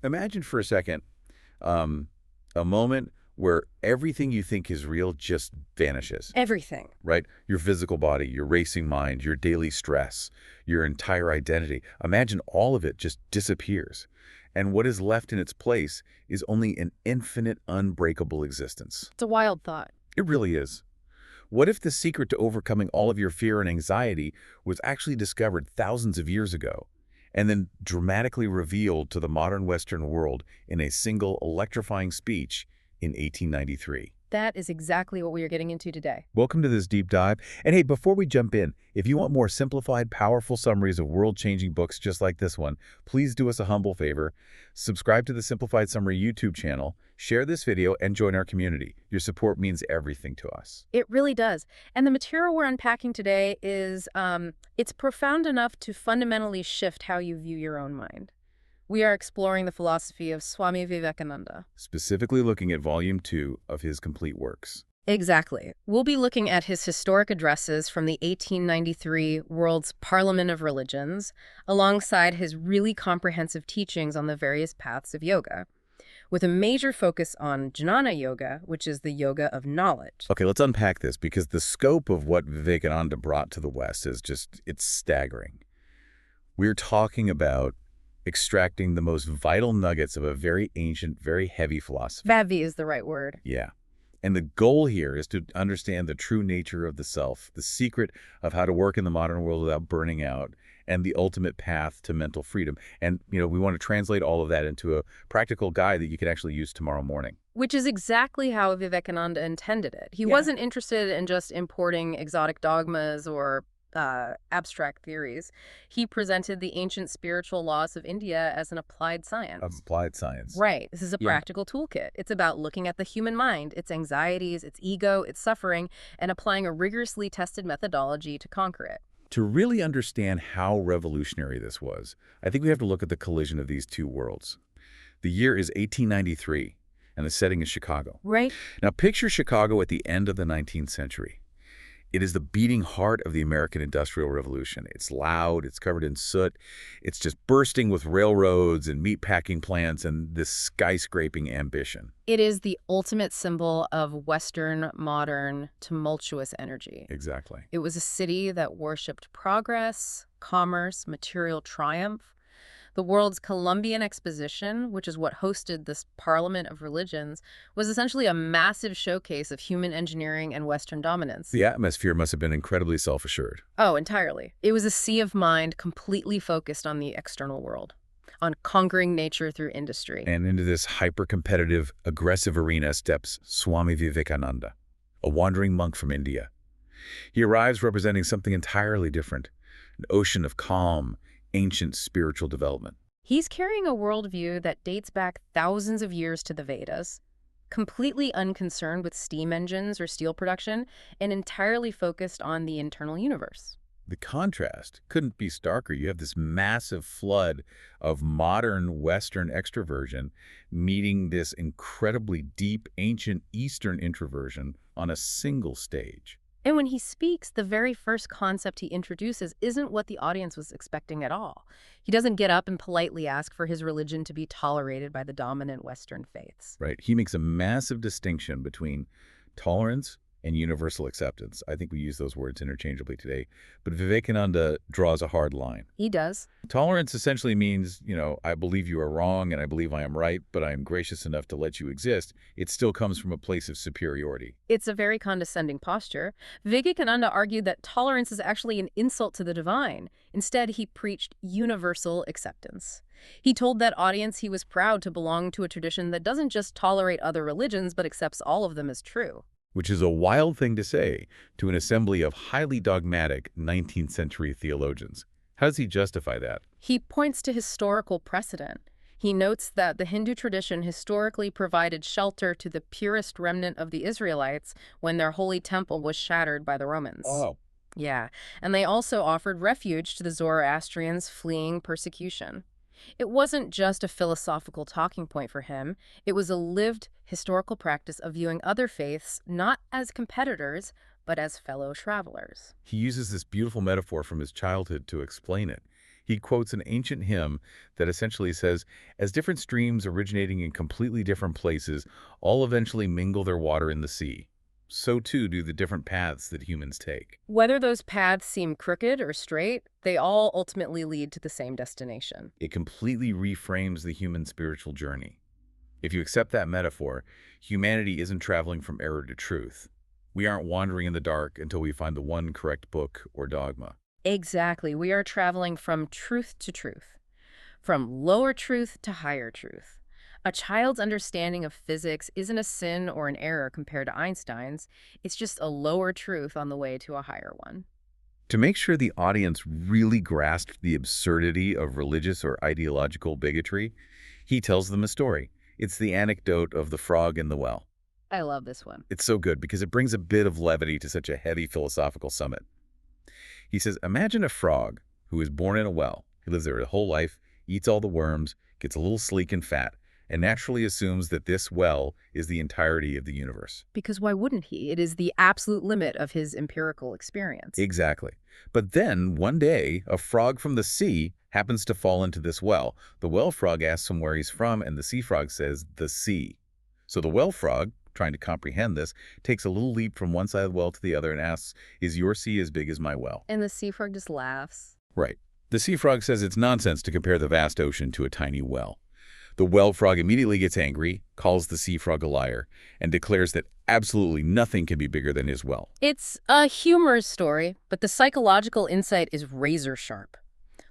Imagine for a second a moment where everything you think is real just vanishes. Everything. Right? Your physical body, your racing mind, your daily stress, your entire identity. Imagine all of it just disappears. And what is left in its place is only an infinite, unbreakable existence. It's a wild thought. It really is. What if the secret to overcoming all of your fear and anxiety was actually discovered thousands of years ago, and then dramatically revealed to the modern Western world in a single electrifying speech in 1893? That is exactly what we are getting into today. Welcome to this deep dive. And hey, before we jump in, if you want more simplified, powerful summaries of world-changing books just like this one, please do us a humble favor. Subscribe to the Simplified Summary YouTube channel, share this video, and join our community. Your support means everything to us. It really does. And the material we're unpacking today is, it's profound enough to fundamentally shift how you view your own mind. We are exploring the philosophy of Swami Vivekananda. Specifically looking at Volume 2 of his complete works. Exactly. We'll be looking at his historic addresses from the 1893 World's Parliament of Religions, alongside his really comprehensive teachings on the various paths of yoga, with a major focus on Jnana Yoga, which is the yoga of knowledge. Okay, let's unpack this, because the scope of what Vivekananda brought to the West is just, it's staggering. We're talking about extracting the most vital nuggets of a very ancient, very heavy philosophy. Vavi is the right word. Yeah. And the goal here is to understand the true nature of the self, the secret of how to work in the modern world without burning out, and the ultimate path to mental freedom. And, we want to translate all of that into a practical guide that you can actually use tomorrow morning. Which is exactly how Vivekananda intended it. He wasn't interested in just importing exotic dogmas or abstract theories. He presented the ancient spiritual laws of India as an applied science. Applied science. Right. This is a practical toolkit. It's about looking at the human mind, its anxieties, its ego, its suffering, and applying a rigorously tested methodology to conquer it. To really understand how revolutionary this was, I think we have to look at the collision of these two worlds. The year is 1893, and the setting is Chicago. Right. Now picture Chicago at the end of the 19th century. It is the beating heart of the American Industrial Revolution. It's loud, it's covered in soot, it's just bursting with railroads and meatpacking plants and this skyscraping ambition. It is the ultimate symbol of Western, modern, tumultuous energy. Exactly. It was a city that worshipped progress, commerce, material triumph. The world's Columbian Exposition, which is what hosted this Parliament of Religions, was essentially a massive showcase of human engineering and Western dominance. The atmosphere must have been incredibly self-assured. Oh, entirely. It was a sea of mind completely focused on the external world, on conquering nature through industry. And into this hyper-competitive, aggressive arena steps Swami Vivekananda, a wandering monk from India. He arrives representing something entirely different, an ocean of calm, ancient spiritual development. He's carrying a worldview that dates back thousands of years to the Vedas, completely unconcerned with steam engines or steel production, and entirely focused on the internal universe. The contrast couldn't be starker. You have this massive flood of modern Western extroversion meeting this incredibly deep, ancient Eastern introversion on a single stage. And when he speaks, the very first concept he introduces isn't what the audience was expecting at all. He doesn't get up and politely ask for his religion to be tolerated by the dominant Western faiths. Right. He makes a massive distinction between tolerance and universal acceptance. I think we use those words interchangeably today. But Vivekananda draws a hard line. He does. Tolerance essentially means, I believe you are wrong and I believe I am right, but I am gracious enough to let you exist. It still comes from a place of superiority. It's a very condescending posture. Vivekananda argued that tolerance is actually an insult to the divine. Instead, he preached universal acceptance. He told that audience he was proud to belong to a tradition that doesn't just tolerate other religions, but accepts all of them as true. Which is a wild thing to say to an assembly of highly dogmatic 19th century theologians. How does he justify that? He points to historical precedent. He notes that the Hindu tradition historically provided shelter to the purest remnant of the Israelites when their holy temple was shattered by the Romans. Oh. Yeah, and they also offered refuge to the Zoroastrians fleeing persecution. It wasn't just a philosophical talking point for him. It was a lived historical practice of viewing other faiths not as competitors, but as fellow travelers. He uses this beautiful metaphor from his childhood to explain it. He quotes an ancient hymn that essentially says, as different streams originating in completely different places all eventually mingle their water in the sea, so too do the different paths that humans take. Whether those paths seem crooked or straight, they all ultimately lead to the same destination. It completely reframes the human spiritual journey. If you accept that metaphor, humanity isn't traveling from error to truth. We aren't wandering in the dark until we find the one correct book or dogma. Exactly. We are traveling from truth to truth, from lower truth to higher truth. A child's understanding of physics isn't a sin or an error compared to Einstein's. It's just a lower truth on the way to a higher one. To make sure the audience really grasped the absurdity of religious or ideological bigotry, he tells them a story. It's the anecdote of the frog in the well. I love this one. It's so good because it brings a bit of levity to such a heavy philosophical summit. He says, imagine a frog who is born in a well. He lives there his whole life, eats all the worms, gets a little sleek and fat, and naturally assumes that this well is the entirety of the universe. Because why wouldn't he? It is the absolute limit of his empirical experience. Exactly. But then, one day, a frog from the sea happens to fall into this well. The well frog asks him where he's from, and the sea frog says, the sea. So the well frog, trying to comprehend this, takes a little leap from one side of the well to the other and asks, is your sea as big as my well? And the sea frog just laughs. Right. The sea frog says it's nonsense to compare the vast ocean to a tiny well. The well frog immediately gets angry, calls the sea frog a liar, and declares that absolutely nothing can be bigger than his well. It's a humorous story, but the psychological insight is razor sharp.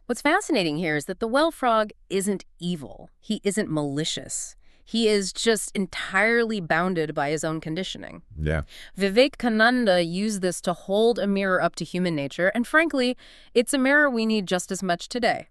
What's fascinating here is that the well frog isn't evil. He isn't malicious. He is just entirely bounded by his own conditioning. Yeah. Vivekananda used this to hold a mirror up to human nature, and frankly, it's a mirror we need just as much today.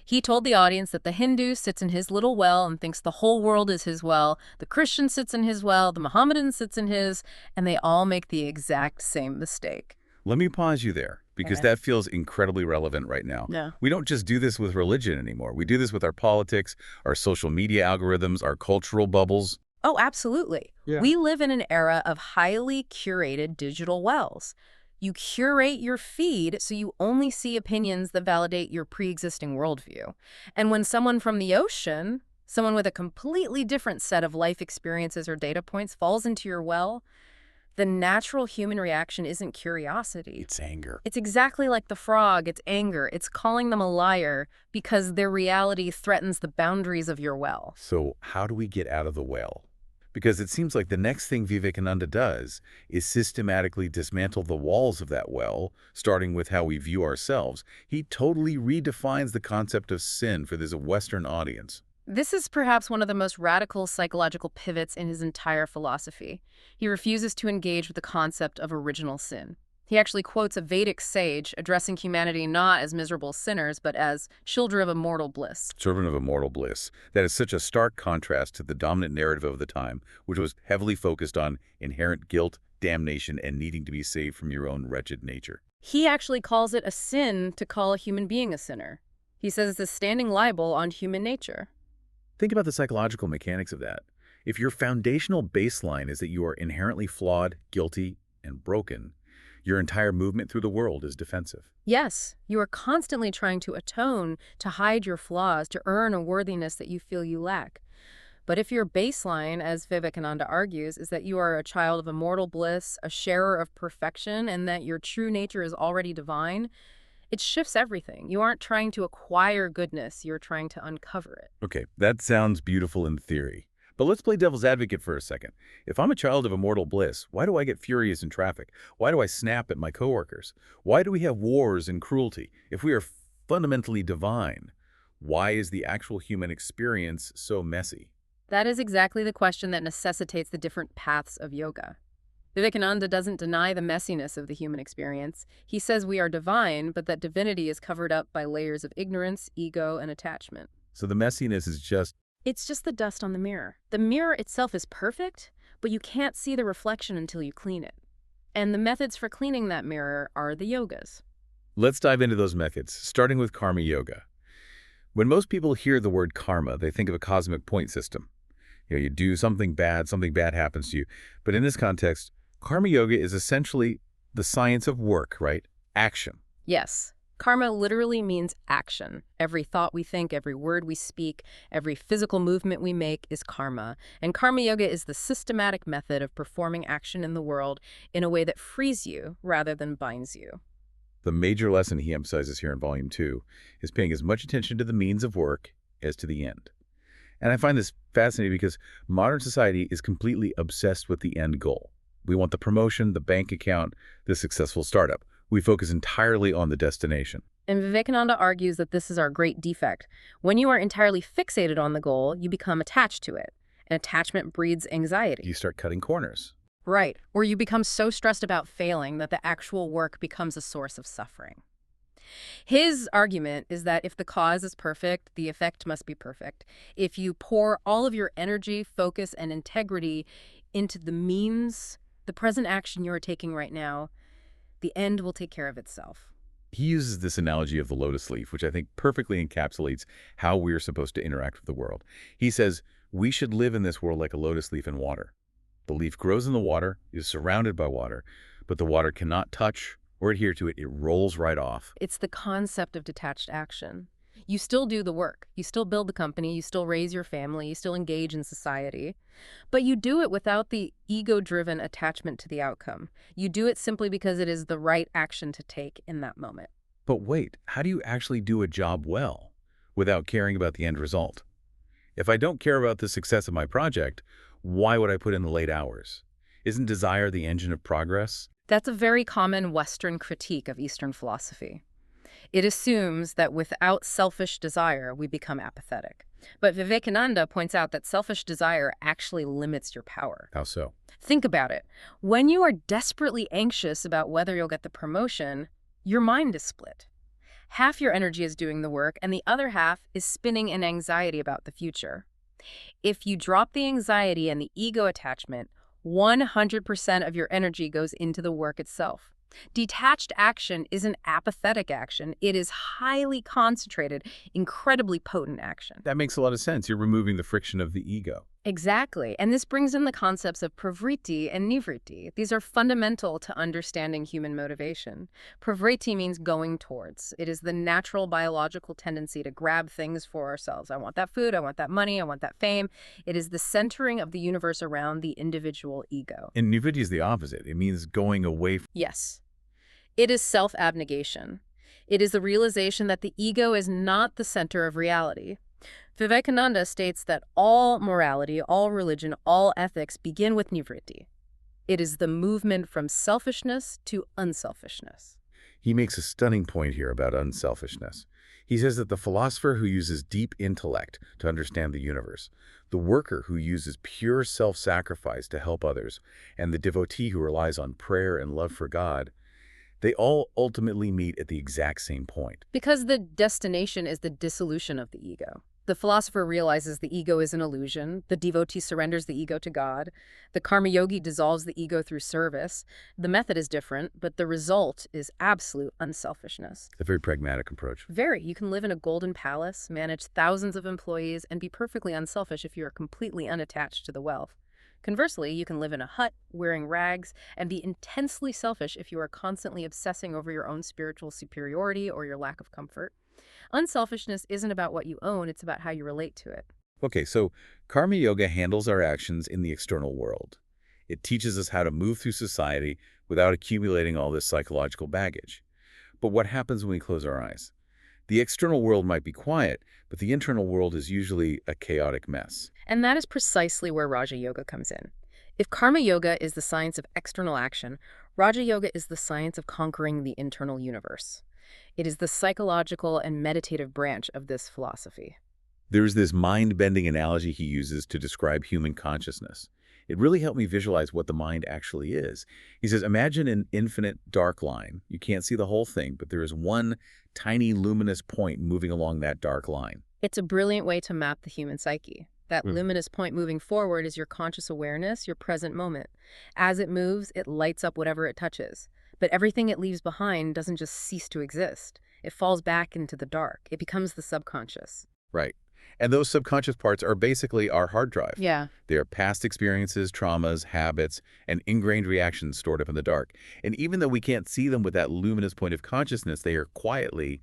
He told the audience that the Hindu sits in his little well and thinks the whole world is his well, the Christian sits in his well, the Mohammedan sits in his, and they all make the exact same mistake. Let me pause you there, because that feels incredibly relevant right now. Yeah. We don't just do this with religion anymore. We do this with our politics, our social media algorithms, our cultural bubbles. Oh, absolutely. Yeah. We live in an era of highly curated digital wells. You curate your feed so you only see opinions that validate your pre-existing worldview. And when someone from the ocean, someone with a completely different set of life experiences or data points falls into your well, the natural human reaction isn't curiosity. It's anger. It's exactly like the frog. It's anger. It's calling them a liar because their reality threatens the boundaries of your well. So how do we get out of the well? Because it seems like the next thing Vivekananda does is systematically dismantle the walls of that well, starting with how we view ourselves. He totally redefines the concept of sin for this Western audience. This is perhaps one of the most radical psychological pivots in his entire philosophy. He refuses to engage with the concept of original sin. He actually quotes a Vedic sage addressing humanity not as miserable sinners, but as children of immortal bliss. Children of immortal bliss. That is such a stark contrast to the dominant narrative of the time, which was heavily focused on inherent guilt, damnation, and needing to be saved from your own wretched nature. He actually calls it a sin to call a human being a sinner. He says it's a standing libel on human nature. Think about the psychological mechanics of that. If your foundational baseline is that you are inherently flawed, guilty, and broken, your entire movement through the world is defensive. Yes, you are constantly trying to atone, to hide your flaws, to earn a worthiness that you feel you lack. But if your baseline, as Vivekananda argues, is that you are a child of immortal bliss, a sharer of perfection, and that your true nature is already divine, it shifts everything. You aren't trying to acquire goodness, you're trying to uncover it. Okay, that sounds beautiful in theory. But let's play devil's advocate for a second. If I'm a child of immortal bliss, why do I get furious in traffic? Why do I snap at my coworkers? Why do we have wars and cruelty? If we are fundamentally divine, why is the actual human experience so messy? That is exactly the question that necessitates the different paths of yoga. Vivekananda doesn't deny the messiness of the human experience. He says we are divine, but that divinity is covered up by layers of ignorance, ego, and attachment. So the messiness is just... It's just the dust on the mirror. The mirror itself is perfect, but you can't see the reflection until you clean it. And the methods for cleaning that mirror are the yogas. Let's dive into those methods, starting with karma yoga. When most people hear the word karma, they think of a cosmic point system. You do something bad happens to you. But in this context, karma yoga is essentially the science of work, right? Action. Yes. Karma literally means action. Every thought we think, every word we speak, every physical movement we make is karma. And karma yoga is the systematic method of performing action in the world in a way that frees you rather than binds you. The major lesson he emphasizes here in Volume 2 is paying as much attention to the means of work as to the end. And I find this fascinating because modern society is completely obsessed with the end goal. We want the promotion, the bank account, the successful startup. We focus entirely on the destination. And Vivekananda argues that this is our great defect. When you are entirely fixated on the goal, you become attached to it. And attachment breeds anxiety. You start cutting corners. Right. Or you become so stressed about failing that the actual work becomes a source of suffering. His argument is that if the cause is perfect, the effect must be perfect. If you pour all of your energy, focus, and integrity into the means, the present action you are taking right now, the end will take care of itself. He uses this analogy of the lotus leaf, which I think perfectly encapsulates how we're supposed to interact with the world. He says, we should live in this world like a lotus leaf in water. The leaf grows in the water, is surrounded by water, but the water cannot touch or adhere to it. It rolls right off. It's the concept of detached action. You still do the work. You still build the company. You still raise your family. You still engage in society. But you do it without the ego-driven attachment to the outcome. You do it simply because it is the right action to take in that moment. But wait, how do you actually do a job well without caring about the end result? If I don't care about the success of my project, why would I put in the late hours? Isn't desire the engine of progress? That's a very common Western critique of Eastern philosophy. It assumes that without selfish desire, we become apathetic. But Vivekananda points out that selfish desire actually limits your power. How so? Think about it. When you are desperately anxious about whether you'll get the promotion, your mind is split. Half your energy is doing the work, and the other half is spinning in anxiety about the future. If you drop the anxiety and the ego attachment, 100% of your energy goes into the work itself. Detached action isn't apathetic action. It is highly concentrated, incredibly potent action. That makes a lot of sense. You're removing the friction of the ego. Exactly. And this brings in the concepts of pravritti and nivritti. These are fundamental to understanding human motivation. Pravritti means going towards. It is the natural biological tendency to grab things for ourselves. I want that food, I want that money, I want that fame. It is the centering of the universe around the individual ego. And nivritti is the opposite. It means going away from... Yes. It is self-abnegation. It is the realization that the ego is not the center of reality. Vivekananda states that all morality, all religion, all ethics begin with nivritti. It is the movement from selfishness to unselfishness. He makes a stunning point here about unselfishness. He says that the philosopher who uses deep intellect to understand the universe, the worker who uses pure self-sacrifice to help others, and the devotee who relies on prayer and love for God, they all ultimately meet at the exact same point. Because the destination is the dissolution of the ego. The philosopher realizes the ego is an illusion. The devotee surrenders the ego to God. The karma yogi dissolves the ego through service. The method is different, but the result is absolute unselfishness. A very pragmatic approach. Very. You can live in a golden palace, manage thousands of employees, and be perfectly unselfish if you are completely unattached to the wealth. Conversely, you can live in a hut, wearing rags, and be intensely selfish if you are constantly obsessing over your own spiritual superiority or your lack of comfort. Unselfishness isn't about what you own, it's about how you relate to it. Okay, so karma yoga handles our actions in the external world. It teaches us how to move through society without accumulating all this psychological baggage. But what happens when we close our eyes? The external world might be quiet, but the internal world is usually a chaotic mess. And that is precisely where Raja Yoga comes in. If karma yoga is the science of external action, Raja Yoga is the science of conquering the internal universe. It is the psychological and meditative branch of this philosophy. There's this mind-bending analogy he uses to describe human consciousness. It really helped me visualize what the mind actually is. He says, imagine an infinite dark line. You can't see the whole thing, but there is one tiny luminous point moving along that dark line. It's a brilliant way to map the human psyche. That luminous point moving forward is your conscious awareness, your present moment. As it moves, it lights up whatever it touches. But everything it leaves behind doesn't just cease to exist. It falls back into the dark. It becomes the subconscious. Right. And those subconscious parts are basically our hard drive. Yeah. They are past experiences, traumas, habits, and ingrained reactions stored up in the dark. And even though we can't see them with that luminous point of consciousness, they are quietly,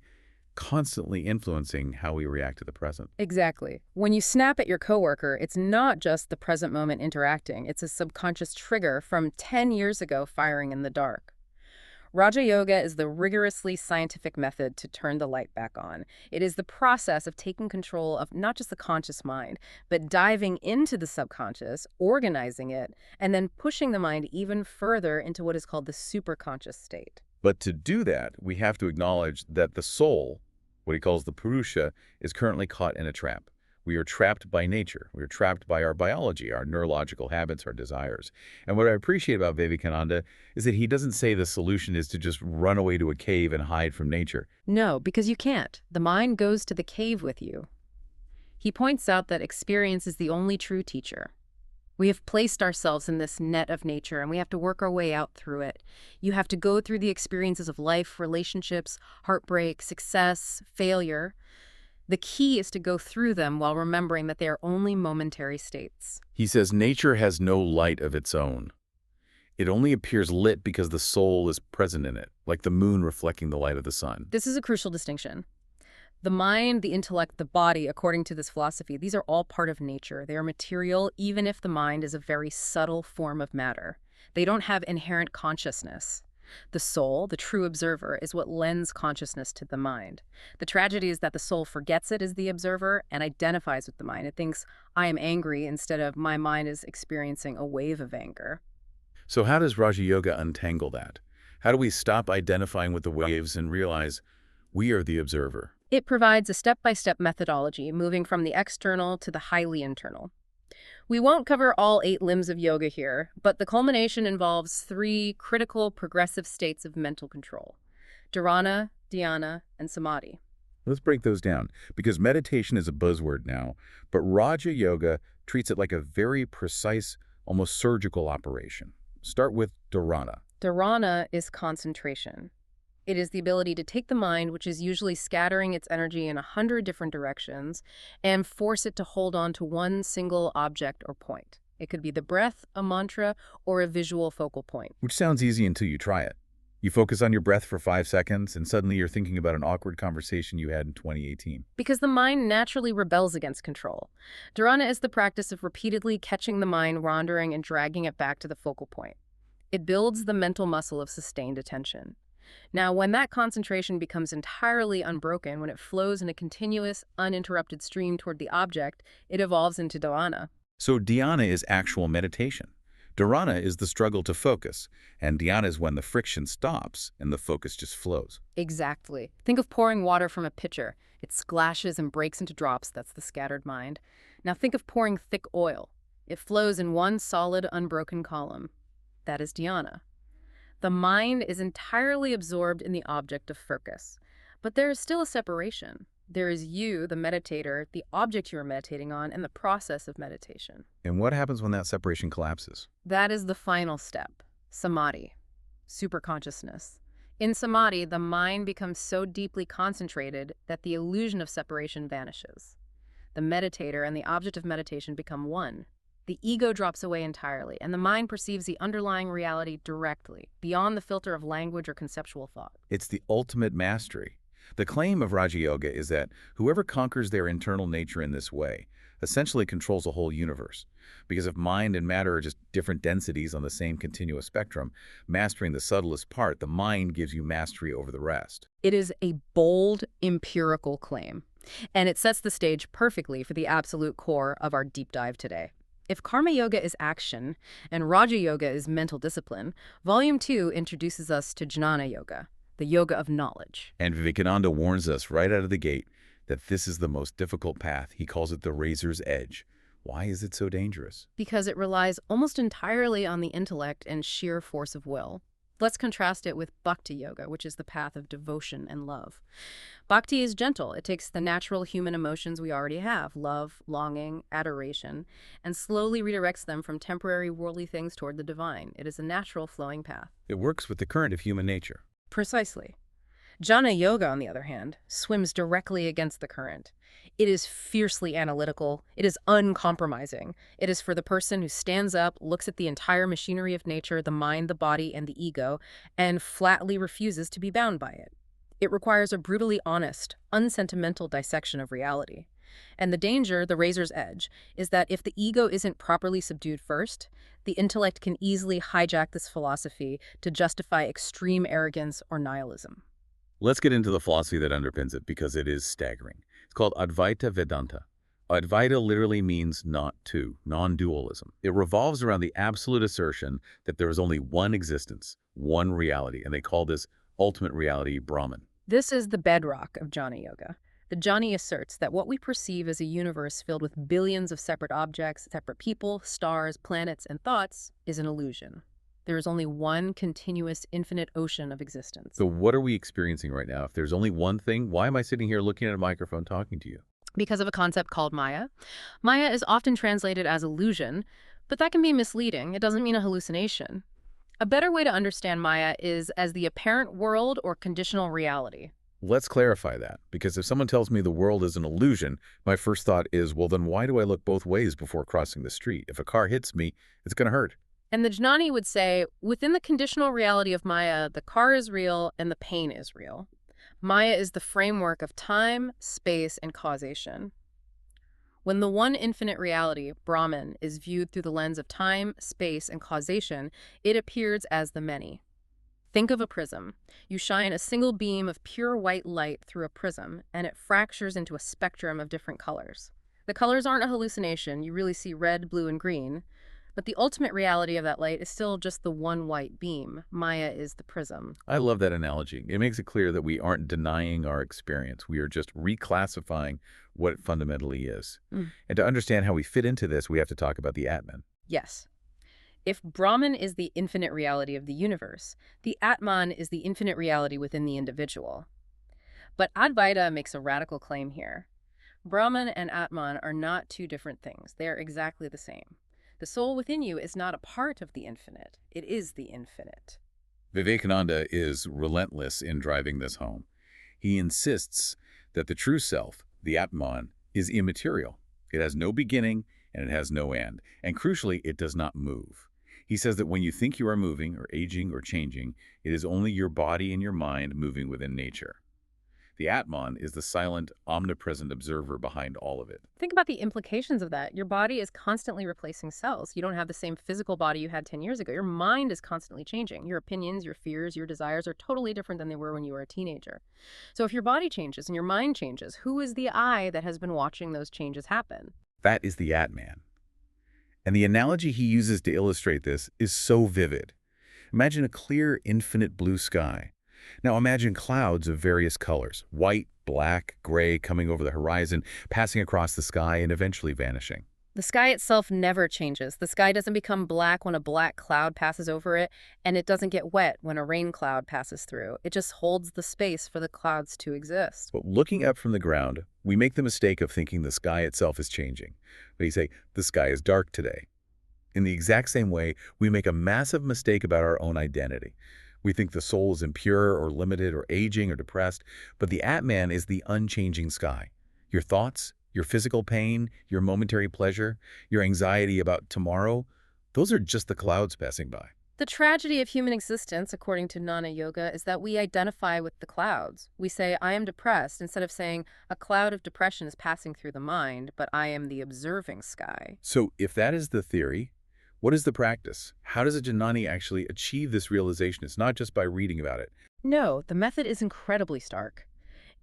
constantly influencing how we react to the present. Exactly. When you snap at your coworker, it's not just the present moment interacting. It's a subconscious trigger from 10 years ago firing in the dark. Raja Yoga is the rigorously scientific method to turn the light back on. It is the process of taking control of not just the conscious mind, but diving into the subconscious, organizing it, and then pushing the mind even further into what is called the superconscious state. But to do that, we have to acknowledge that the soul, what he calls the Purusha, is currently caught in a trap. We are trapped by nature. We are trapped by our biology, our neurological habits, our desires. And what I appreciate about Vivekananda is that he doesn't say the solution is to just run away to a cave and hide from nature. No, because you can't. The mind goes to the cave with you. He points out that experience is the only true teacher. We have placed ourselves in this net of nature, and we have to work our way out through it. You have to go through the experiences of life, relationships, heartbreak, success, failure. The key is to go through them while remembering that they are only momentary states. He says nature has no light of its own. It only appears lit because the soul is present in it, like the moon reflecting the light of the sun. This is a crucial distinction. The mind, the intellect, the body, according to this philosophy, these are all part of nature. They are material, even if the mind is a very subtle form of matter. They don't have inherent consciousness. The soul, the true observer, is what lends consciousness to the mind. The tragedy is that the soul forgets it as the observer and identifies with the mind. It thinks, I am angry, instead of my mind is experiencing a wave of anger. So how does Raja Yoga untangle that? How do we stop identifying with the waves and realize we are the observer? It provides a step-by-step methodology, moving from the external to the highly internal. We won't cover all 8 limbs of yoga here, but the culmination involves 3 critical progressive states of mental control: Dharana, Dhyana, and Samadhi. Let's break those down, because meditation is a buzzword now, but Raja Yoga treats it like a very precise, almost surgical operation. Start with Dharana. Dharana is concentration. It is the ability to take the mind, which is usually scattering its energy in 100 different directions, and force it to hold on to one single object or point. It could be the breath, a mantra, or a visual focal point. Which sounds easy until you try it. You focus on your breath for 5 seconds, and suddenly you're thinking about an awkward conversation you had in 2018. Because the mind naturally rebels against control. Dharana is the practice of repeatedly catching the mind wandering and dragging it back to the focal point. It builds the mental muscle of sustained attention. Now, when that concentration becomes entirely unbroken, when it flows in a continuous, uninterrupted stream toward the object, it evolves into dhyana. So dhyana is actual meditation. Dharana is the struggle to focus, and dhyana is when the friction stops and the focus just flows. Exactly. Think of pouring water from a pitcher. It splashes and breaks into drops. That's the scattered mind. Now think of pouring thick oil. It flows in one solid, unbroken column. That is dhyana. The mind is entirely absorbed in the object of focus. But there is still a separation. There is you, the meditator, the object you are meditating on, and the process of meditation. And what happens when that separation collapses? That is the final step, samadhi, superconsciousness. In samadhi, the mind becomes so deeply concentrated that the illusion of separation vanishes. The meditator and the object of meditation become one. The ego drops away entirely, and the mind perceives the underlying reality directly, beyond the filter of language or conceptual thought. It's the ultimate mastery. The claim of Raja Yoga is that whoever conquers their internal nature in this way essentially controls a whole universe. Because if mind and matter are just different densities on the same continuous spectrum, mastering the subtlest part, the mind gives you mastery over the rest. It is a bold, empirical claim, and it sets the stage perfectly for the absolute core of our deep dive today. If Karma Yoga is action and Raja Yoga is mental discipline, Volume 2 introduces us to Jnana Yoga, the yoga of knowledge. And Vivekananda warns us right out of the gate that this is the most difficult path. He calls it the razor's edge. Why is it so dangerous? Because it relies almost entirely on the intellect and sheer force of will. Let's contrast it with Bhakti Yoga, which is the path of devotion and love. Bhakti is gentle. It takes the natural human emotions we already have, love, longing, adoration, and slowly redirects them from temporary worldly things toward the divine. It is a natural flowing path. It works with the current of human nature. Precisely. Jnana Yoga, on the other hand, swims directly against the current. It is fiercely analytical. It is uncompromising. It is for the person who stands up, looks at the entire machinery of nature, the mind, the body, and the ego, and flatly refuses to be bound by it. It requires a brutally honest, unsentimental dissection of reality. And the danger, the razor's edge, is that if the ego isn't properly subdued first, the intellect can easily hijack this philosophy to justify extreme arrogance or nihilism. Let's get into the philosophy that underpins it because it is staggering. It's called Advaita Vedanta. Advaita literally means not two, non-dualism. It revolves around the absolute assertion that there is only one existence, one reality, and they call this ultimate reality Brahman. This is the bedrock of Jnana Yoga. The Jnani asserts that what we perceive as a universe filled with billions of separate objects, separate people, stars, planets, and thoughts is an illusion. There is only one continuous, infinite ocean of existence. So what are we experiencing right now? If there's only one thing, why am I sitting here looking at a microphone talking to you? Because of a concept called Maya. Maya is often translated as illusion, but that can be misleading. It doesn't mean a hallucination. A better way to understand Maya is as the apparent world or conditional reality. Let's clarify that, because if someone tells me the world is an illusion, my first thought is, well, then why do I look both ways before crossing the street? If a car hits me, it's going to hurt. And the Jnani would say, within the conditional reality of Maya, the car is real and the pain is real. Maya is the framework of time, space, and causation. When the one infinite reality, Brahman, is viewed through the lens of time, space, and causation, it appears as the many. Think of a prism. You shine a single beam of pure white light through a prism, and it fractures into a spectrum of different colors. The colors aren't a hallucination. You really see red, blue, and green. But the ultimate reality of that light is still just the one white beam. Maya is the prism. I love that analogy. It makes it clear that we aren't denying our experience. We are just reclassifying what it fundamentally is. And to understand how we fit into this, we have to talk about the Atman. Yes. If Brahman is the infinite reality of the universe, the Atman is the infinite reality within the individual. But Advaita makes a radical claim here. Brahman and Atman are not two different things. They are exactly the same. The soul within you is not a part of the infinite. It is the infinite. Vivekananda is relentless in driving this home. He insists that the true self, the Atman, is immaterial. It has no beginning and it has no end. And crucially, it does not move. He says that when you think you are moving or aging or changing, it is only your body and your mind moving within nature. The Atman is the silent, omnipresent observer behind all of it. Think about the implications of that. Your body is constantly replacing cells. You don't have the same physical body you had 10 years ago. Your mind is constantly changing. Your opinions, your fears, your desires are totally different than they were when you were a teenager. So if your body changes and your mind changes, who is the I that has been watching those changes happen? That is the Atman. And the analogy he uses to illustrate this is so vivid. Imagine a clear, infinite blue sky. Now imagine clouds of various colors, white, black, gray, coming over the horizon, passing across the sky and eventually vanishing. The sky itself never changes. The sky doesn't become black when a black cloud passes over it, and it doesn't get wet when a rain cloud passes through. It just holds the space for the clouds to exist. But looking up from the ground, we make the mistake of thinking the sky itself is changing. We say, the sky is dark today. In the exact same way, we make a massive mistake about our own identity. We think the soul is impure or limited or aging or depressed, but the Atman is the unchanging sky. Your thoughts, your physical pain, your momentary pleasure, your anxiety about tomorrow, those are just the clouds passing by. The tragedy of human existence, according to Jnana Yoga, is that we identify with the clouds. We say, I am depressed, instead of saying, a cloud of depression is passing through the mind, but I am the observing sky. So if that is the theory, what is the practice? How does a Jnani actually achieve this realization? It's not just by reading about it. No, the method is incredibly stark.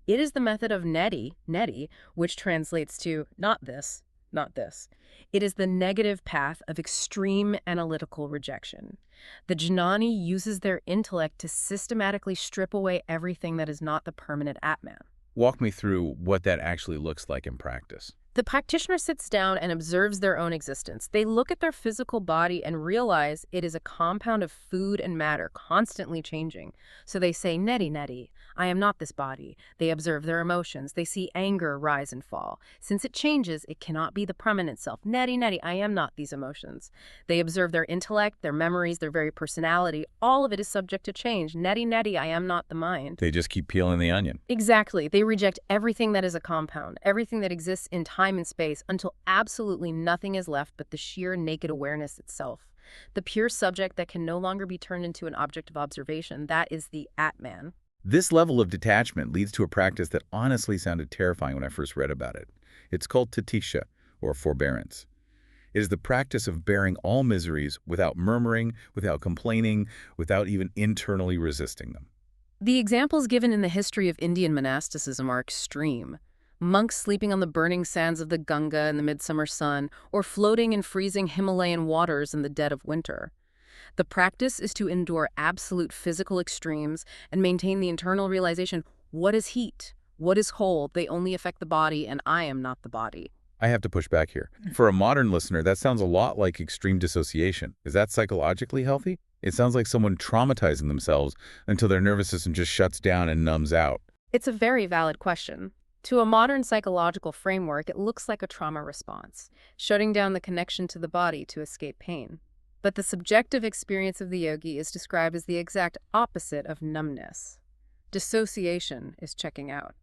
It is the method of neti, which translates to not this, not this. It is the negative path of extreme analytical rejection. The Jnani uses their intellect to systematically strip away everything that is not the permanent Atman. Walk me through what that actually looks like in practice. The practitioner sits down and observes their own existence. They look at their physical body and realize it is a compound of food and matter, constantly changing. So they say, neti neti, I am not this body. They observe their emotions. They see anger rise and fall. Since it changes, it cannot be the permanent self. Neti neti, I am not these emotions. They observe their intellect, their memories, their very personality. All of it is subject to change. Neti neti, I am not the mind. They just keep peeling the onion. Exactly. They reject everything that is a compound, everything that exists in time and space, until absolutely nothing is left but the sheer naked awareness itself. The pure subject that can no longer be turned into an object of observation. That is the Atman. This level of detachment leads to a practice that honestly sounded terrifying when I first read about it. It's called Titiksha, or Forbearance. It is the practice of bearing all miseries without murmuring, without complaining, without even internally resisting them. The examples given in the history of Indian monasticism are extreme. Monks sleeping on the burning sands of the Ganga in the midsummer sun, or floating in freezing Himalayan waters in the dead of winter. The practice is to endure absolute physical extremes and maintain the internal realization, what is heat? What is cold? They only affect the body, and I am not the body. I have to push back here. For a modern listener, that sounds a lot like extreme dissociation. Is that psychologically healthy? It sounds like someone traumatizing themselves until their nervous system just shuts down and numbs out. It's a very valid question. To a modern psychological framework, it looks like a trauma response, shutting down the connection to the body to escape pain. But the subjective experience of the yogi is described as the exact opposite of numbness. Dissociation is checking out.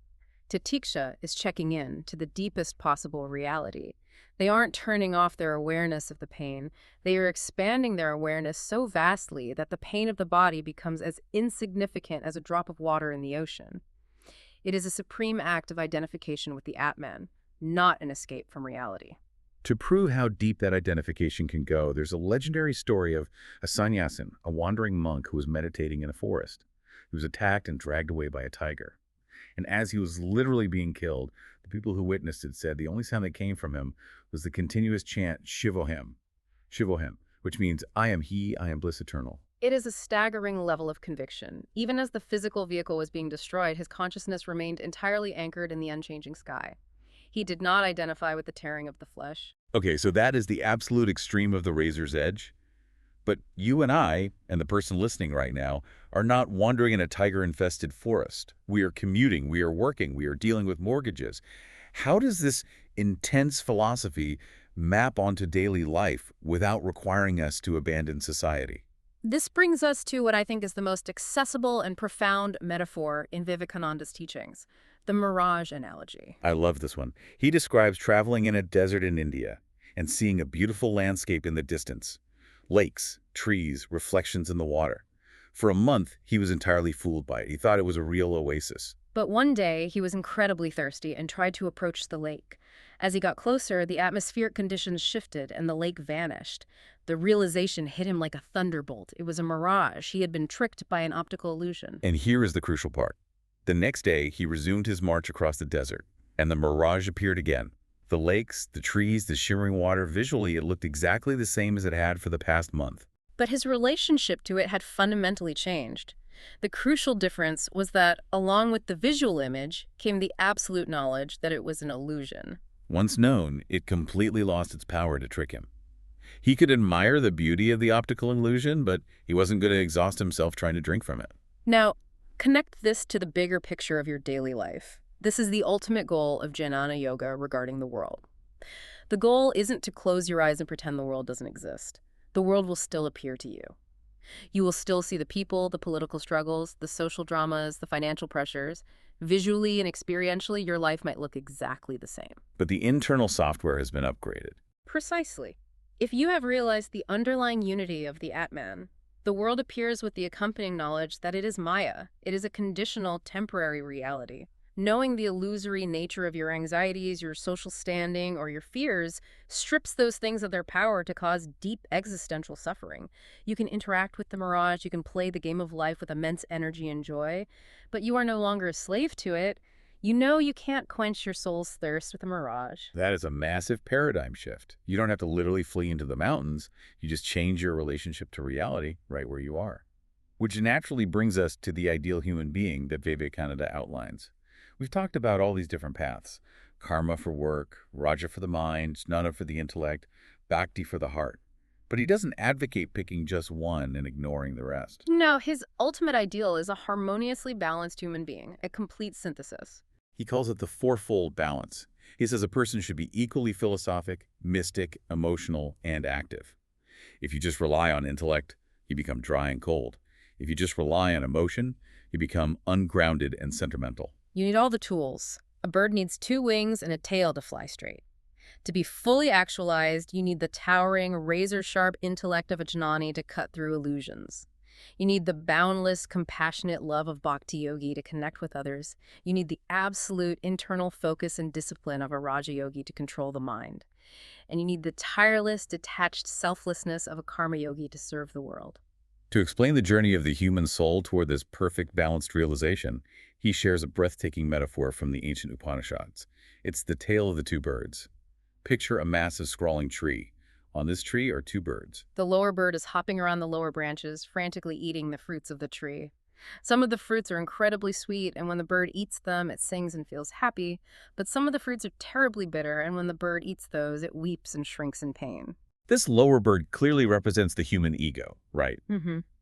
Titiksha is checking in to the deepest possible reality. They aren't turning off their awareness of the pain. They are expanding their awareness so vastly that the pain of the body becomes as insignificant as a drop of water in the ocean. It is a supreme act of identification with the Atman, not an escape from reality. To prove how deep that identification can go, there's a legendary story of a sannyasin, a wandering monk who was meditating in a forest. He was attacked and dragged away by a tiger. And as he was literally being killed, the people who witnessed it said the only sound that came from him was the continuous chant, Shivoham, Shivoham, which means, I am he, I am bliss eternal. It is a staggering level of conviction. Even as the physical vehicle was being destroyed, his consciousness remained entirely anchored in the unchanging sky. He did not identify with the tearing of the flesh. Okay, so that is the absolute extreme of the razor's edge. But you and I, and the person listening right now, are not wandering in a tiger-infested forest. We are commuting, we are working, we are dealing with mortgages. How does this intense philosophy map onto daily life without requiring us to abandon society? This brings us to what I think is the most accessible and profound metaphor in Vivekananda's teachings, the Mirage analogy. I love this one. He describes traveling in a desert in India and seeing a beautiful landscape in the distance. Lakes, trees, reflections in the water. For a month, he was entirely fooled by it. He thought it was a real oasis. But one day, he was incredibly thirsty and tried to approach the lake. As he got closer, the atmospheric conditions shifted and the lake vanished. The realization hit him like a thunderbolt. It was a mirage. He had been tricked by an optical illusion. And here is the crucial part. The next day, he resumed his march across the desert, and the mirage appeared again. The lakes, the trees, the shimmering water, visually it looked exactly the same as it had for the past month. But his relationship to it had fundamentally changed. The crucial difference was that, along with the visual image, came the absolute knowledge that it was an illusion. Once known, it completely lost its power to trick him. He could admire the beauty of the optical illusion, but he wasn't going to exhaust himself trying to drink from it. Now, connect this to the bigger picture of your daily life. This is the ultimate goal of Jnana Yoga regarding the world. The goal isn't to close your eyes and pretend the world doesn't exist. The world will still appear to you. You will still see the people, the political struggles, the social dramas, the financial pressures. Visually and experientially, your life might look exactly the same. But the internal software has been upgraded. Precisely. If you have realized the underlying unity of the Atman, the world appears with the accompanying knowledge that it is Maya. It is a conditional, temporary reality. Knowing the illusory nature of your anxieties, your social standing, or your fears strips those things of their power to cause deep existential suffering. You can interact with the mirage, you can play the game of life with immense energy and joy, but you are no longer a slave to it. You know you can't quench your soul's thirst with a mirage. That is a massive paradigm shift. You don't have to literally flee into the mountains. You just change your relationship to reality right where you are. Which naturally brings us to the ideal human being that Vivekananda outlines. We've talked about all these different paths, Karma for work, Raja for the mind, Jnana for the intellect, Bhakti for the heart. But he doesn't advocate picking just one and ignoring the rest. No, his ultimate ideal is a harmoniously balanced human being, a complete synthesis. He calls it the fourfold balance. He says a person should be equally philosophic, mystic, emotional, and active. If you just rely on intellect, you become dry and cold. If you just rely on emotion, you become ungrounded and sentimental. You need all the tools. A bird needs 2 wings and a tail to fly straight. To be fully actualized, you need the towering, razor-sharp intellect of a jnani to cut through illusions. You need the boundless, compassionate love of Bhakti Yogi to connect with others. You need the absolute internal focus and discipline of a Raja Yogi to control the mind. And you need the tireless, detached selflessness of a Karma Yogi to serve the world. To explain the journey of the human soul toward this perfect, balanced realization, he shares a breathtaking metaphor from the ancient Upanishads. It's the tale of the 2 birds. Picture a massive sprawling tree. On this tree are 2 birds. The lower bird is hopping around the lower branches, frantically eating the fruits of the tree. Some of the fruits are incredibly sweet, and when the bird eats them, it sings and feels happy. But some of the fruits are terribly bitter, and when the bird eats those, it weeps and shrinks in pain. This lower bird clearly represents the human ego, right?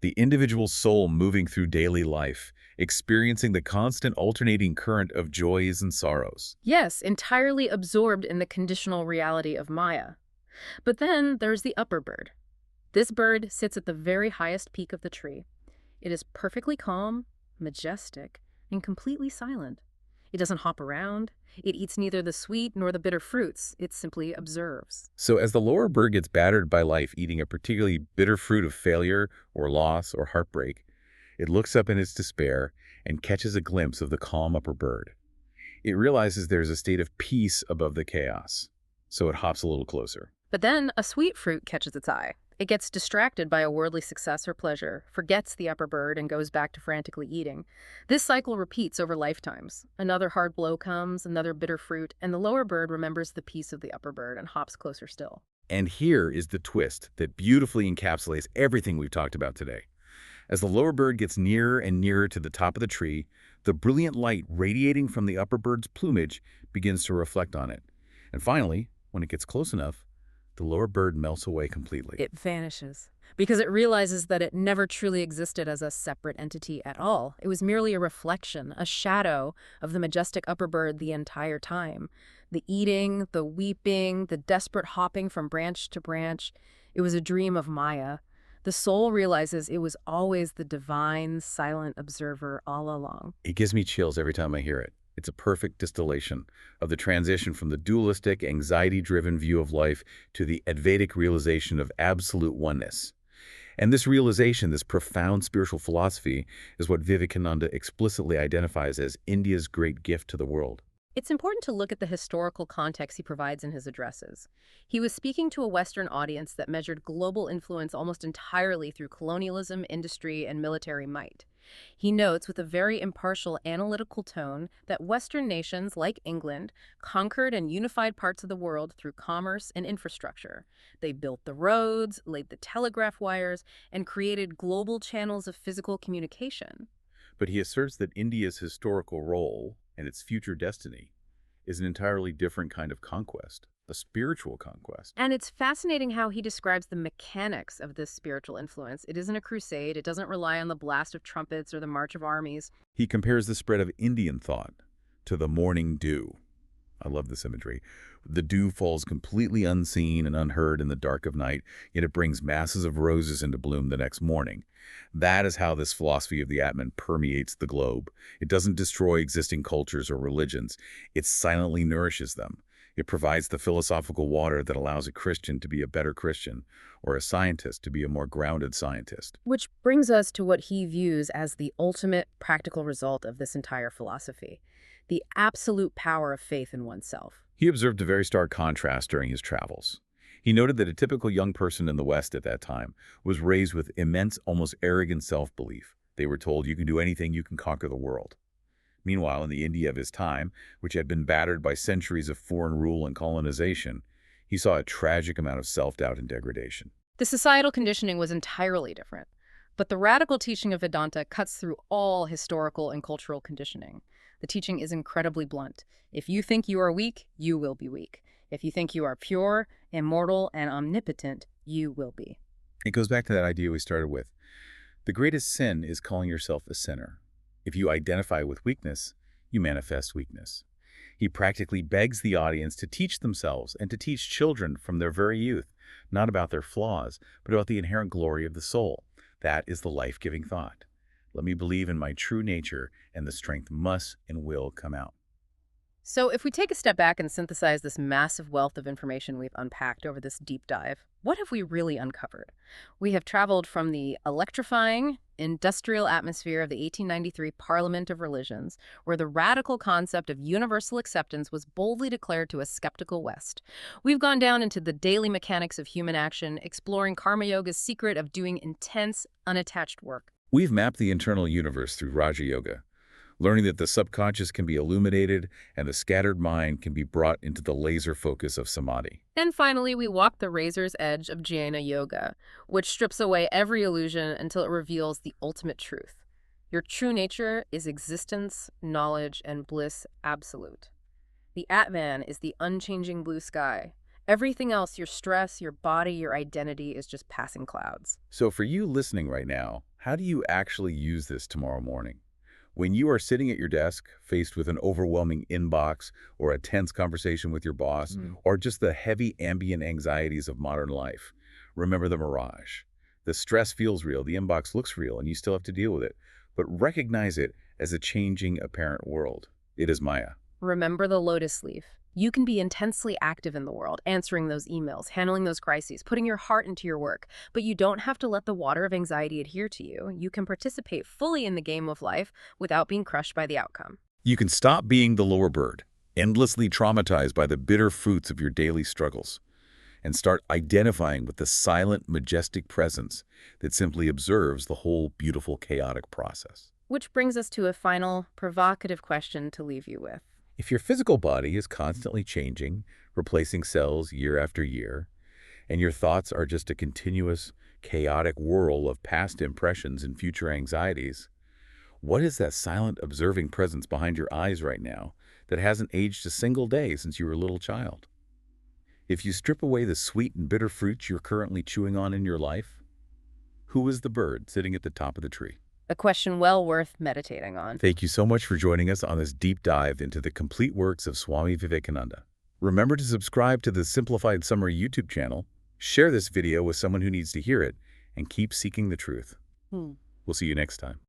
The individual soul moving through daily life, experiencing the constant alternating current of joys and sorrows. Yes, entirely absorbed in the conditional reality of Maya. But then there's the upper bird. This bird sits at the very highest peak of the tree. It is perfectly calm, majestic, and completely silent. It doesn't hop around. It eats neither the sweet nor the bitter fruits. It simply observes. So as the lower bird gets battered by life eating a particularly bitter fruit of failure or loss or heartbreak, it looks up in its despair and catches a glimpse of the calm upper bird. It realizes there's a state of peace above the chaos, so it hops a little closer. But then a sweet fruit catches its eye. It gets distracted by a worldly success or pleasure, forgets the upper bird, and goes back to frantically eating. This cycle repeats over lifetimes. Another hard blow comes, another bitter fruit, and the lower bird remembers the peace of the upper bird and hops closer still. And here is the twist that beautifully encapsulates everything we've talked about today. As the lower bird gets nearer and nearer to the top of the tree, the brilliant light radiating from the upper bird's plumage begins to reflect on it. And finally, when it gets close enough, the lower bird melts away completely. It vanishes because it realizes that it never truly existed as a separate entity at all. It was merely a reflection, a shadow of the majestic upper bird the entire time. The eating, the weeping, the desperate hopping from branch to branch, it was a dream of Maya. The soul realizes it was always the divine, silent observer all along. It gives me chills every time I hear it. It's a perfect distillation of the transition from the dualistic, anxiety-driven view of life to the Advaitic realization of absolute oneness. And this realization, this profound spiritual philosophy, is what Vivekananda explicitly identifies as India's great gift to the world. It's important to look at the historical context he provides in his addresses. He was speaking to a Western audience that measured global influence almost entirely through colonialism, industry, and military might. He notes with a very impartial analytical tone that Western nations, like England, conquered and unified parts of the world through commerce and infrastructure. They built the roads, laid the telegraph wires, and created global channels of physical communication. But he asserts that India's historical role and its future destiny is an entirely different kind of conquest, a spiritual conquest. And it's fascinating how he describes the mechanics of this spiritual influence. It isn't a crusade. It doesn't rely on the blast of trumpets or the march of armies. He compares the spread of Indian thought to the morning dew. I love this imagery. The dew falls completely unseen and unheard in the dark of night, yet it brings masses of roses into bloom the next morning. That is how this philosophy of the Atman permeates the globe. It doesn't destroy existing cultures or religions. It silently nourishes them. It provides the philosophical water that allows a Christian to be a better Christian, or a scientist to be a more grounded scientist. Which brings us to what he views as the ultimate practical result of this entire philosophy, the absolute power of faith in oneself. He observed a very stark contrast during his travels. He noted that a typical young person in the West at that time was raised with immense, almost arrogant self-belief. They were told, you can do anything, you can conquer the world. Meanwhile, in the India of his time, which had been battered by centuries of foreign rule and colonization, he saw a tragic amount of self-doubt and degradation. The societal conditioning was entirely different, but the radical teaching of Vedanta cuts through all historical and cultural conditioning. The teaching is incredibly blunt. If you think you are weak, you will be weak. If you think you are pure, immortal, and omnipotent, you will be. It goes back to that idea we started with. The greatest sin is calling yourself a sinner. If you identify with weakness, you manifest weakness. He practically begs the audience to teach themselves and to teach children from their very youth, not about their flaws, but about the inherent glory of the soul. That is the life-giving thought. Let me believe in my true nature, and the strength must and will come out. So if we take a step back and synthesize this massive wealth of information we've unpacked over this deep dive, what have we really uncovered? We have traveled from the electrifying, industrial atmosphere of the 1893 Parliament of Religions, where the radical concept of universal acceptance was boldly declared to a skeptical West. We've gone down into the daily mechanics of human action, exploring Karma Yoga's secret of doing intense, unattached work. We've mapped the internal universe through Raja Yoga, learning that the subconscious can be illuminated and the scattered mind can be brought into the laser focus of Samadhi. And finally, we walk the razor's edge of Jnana Yoga, which strips away every illusion until it reveals the ultimate truth. Your true nature is existence, knowledge, and bliss absolute. The Atman is the unchanging blue sky. Everything else, your stress, your body, your identity, is just passing clouds. So for you listening right now, how do you actually use this tomorrow morning? When you are sitting at your desk, faced with an overwhelming inbox or a tense conversation with your boss, or just the heavy ambient anxieties of modern life, remember the mirage. The stress feels real, the inbox looks real, and you still have to deal with it. But recognize it as a changing, apparent world. It is Maya. Remember the lotus leaf. You can be intensely active in the world, answering those emails, handling those crises, putting your heart into your work. But you don't have to let the water of anxiety adhere to you. You can participate fully in the game of life without being crushed by the outcome. You can stop being the lower bird, endlessly traumatized by the bitter fruits of your daily struggles, and start identifying with the silent, majestic presence that simply observes the whole beautiful, chaotic process. Which brings us to a final, provocative question to leave you with. If your physical body is constantly changing, replacing cells year after year, and your thoughts are just a continuous, chaotic whirl of past impressions and future anxieties, what is that silent, observing presence behind your eyes right now that hasn't aged a single day since you were a little child? If you strip away the sweet and bitter fruits you're currently chewing on in your life, who is the bird sitting at the top of the tree? A question well worth meditating on. Thank you so much for joining us on this deep dive into the complete works of Swami Vivekananda. Remember to subscribe to the Simplified Summary YouTube channel, share this video with someone who needs to hear it, and keep seeking the truth. We'll see you next time.